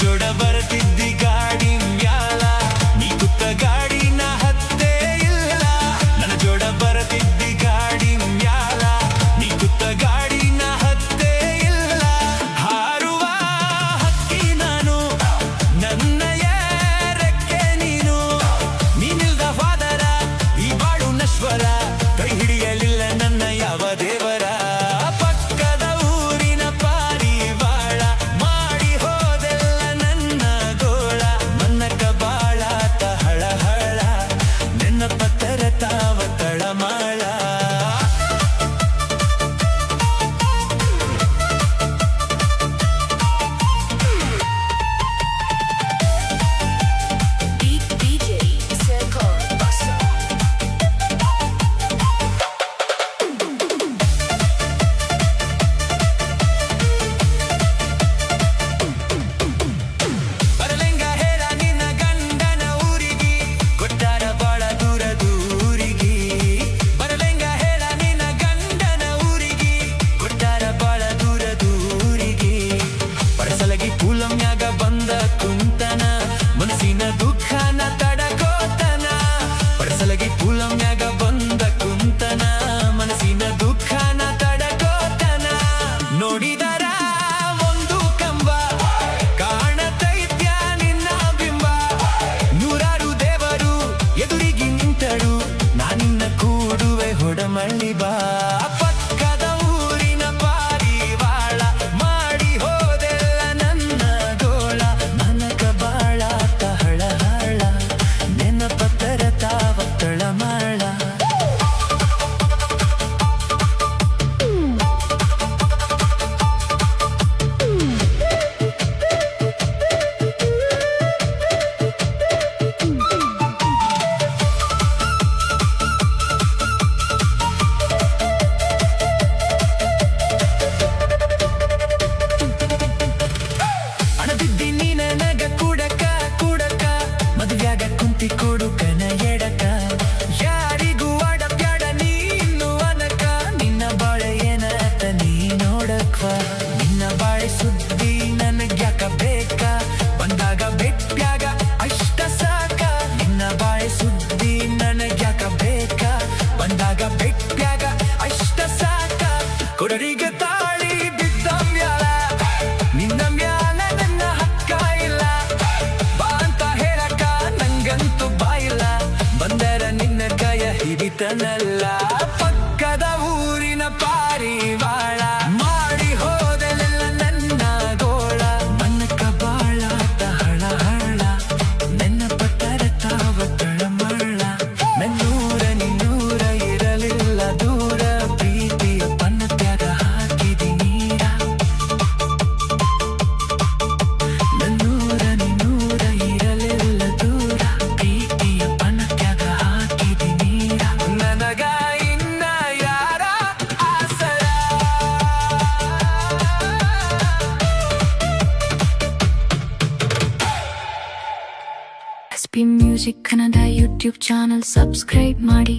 ಜೋಡ ಬರತಿದ್ದಿ ಗಾಡಿ ಮ್ಯಾಲ ನೀ ಕುತ್ತ ಗಾಡಿನ ಹತ್ತೇ ಇಲ್ಲ ನನ್ನ ಜೋಡ ಬರತಿದ್ದಿ ಗಾಡಿ ಮ್ಯಾಲ ನೀ ಕುತ್ತ ಗಾಡಿನ ಹತ್ತೇ ಇಲ್ಲ ಹಾರುವ ಹಕ್ಕಿ ನಾನು ನನ್ನಯ ರೆಕ್ಕೆ ನೀನು ನೀನಿಲ್ದ ಹೋದರ ಈ ಬಾಳು ನಶ್ವರ ಕೈ ಹಿಡಿಯಲಿಲ್ಲ ನನ್ನ ಯಾವ ದೇವರ ಪಕ್ಕದ ಊರಿನ ಪಾರಿವಾಳ ಮಾಡಿ ಹೋದೆಲ್ಲ ನನ್ನ ಗೋಳ ಮನ್ನಕ ಬಾಳಾತ ಹಳಹಳ ನಿನ್ನ ಪತ್ತರ ತಾವ ತಳಮಾಳ ಪೂಲಮ್ಯಾಗ ಬಂದ ಕುಂತನ ಮನಸ್ಸಿನ ದುಃಖನ ತಡಕೋತನ ಪಡಸಲಗಿ ಪೂಲಮ್ಯಾಗ ಬಂದ ಕುಂತನ ಮನಸ್ಸಿನ ದುಃಖನ ತಡಕೋತನ ನೋಡಿದರ ಒಂದು ಕಂಬ ಕಾಣತೈತ್ಯ ನಿನ್ನ ಬಿಂಬ ನೂರಾರು ದೇವರು ಎದುರಿಗೆ ನಿಂತರು ನಾನಿನ್ನ ಕೂಡುವೆ ಹೊಡಮಳ್ಳಿ ಬಾ ಪಕ್ಕದ ಊರಿನ ಪಾರಿವಾಳ ಮಾಡಿ ಹೋದೆಲ್ಲ ನನ್ನ ಗೋಳ ನನಕ ಬಾಳಾತ ಹಳಹಳ ನೆನಪತ್ತರ ತಾವ ತಳಮಾಳ ಅಣದಿದ್ದಿ ನೀ ನನಗ ಕೂಡಕ ಕೂಡಕ ಮದುವ್ಯಾಗ ಕುಂತಿ ಕೊಡುಕನ ಎಡಕ ಯಾರಿಗೂ ಅಡಬ್ಯಾಡ ನೀನು ಅನಕ ನಿನ್ನ ಬಾಳೆ ಏನತ ನೀ ನೋಡಕ್ವ ನಿನ್ನ ಬಾಳೆ ಸುದ್ದಿ ನನಗ್ಯಾಕ ಬೇಕ ಬಂದಾಗ ಬೆಟ್ಟ್ಯಾಗ ಅಷ್ಟ ಸಾಕ ನಿನ್ನ ಬಾಳೆ ಸುದ್ದಿ ನನಗ್ಯಾಕ ಬೇಕ ಬಂದಾಗ ಬೆಟ್ಟ್ಯಾಗ ಅಷ್ಟ ಸಾಕ ಕೊಡರಿಗೆ ತಾಳಿ ಬಿದ್ದ ಮ್ಯಾಲ ನಿನ್ನ ಮ್ಯಾಲ ನನ್ನ ಹಕ್ಕ ಇಲ್ಲ ಬಾ ಅಂತ ಹೇಳಕ ನಂಗಂತೂ ಬಾಯಿಲ್ಲ ಬಂದರ ನಿನ್ನ ಕೈಯ ಹಿಡಿತನಲ್ಲ ಪಕ್ಕದ ಊರಿನ ಪಾರಿವಾಳ ಮಾಡಿ ಹೋದೆಲ್ಲ ನನ್ನ ಗೋಳ ಮನ್ನಕ ಬಾಳಾತ ಹಳಹಳ ನನ್ನ ಪತ್ತರ ತಾವ ತಳಮಳ ನನ್ನೂರ ನಿನ್ನೂರ ಇರಲಿಲ್ಲ ದೂರ ಪ್ರೀತಿಯ ಪನ್ನತ್ಯಾಗ ಹಾಕಿದಿ ನೀರ ನನ್ನೂರ ನಿನ್ನೂರ ಇರಲಿಲ್ಲ ದೂರ ಪ್ರೀತಿಯ ಪನ್ನತ್ಯಾಗ ಹಾಕಿದಿ ನೀರ ನನಗ ಇನ್ನ ಯಾರ ಆಸರ SP Music Kannada YouTube channel subscribe ಮಾಡಿ.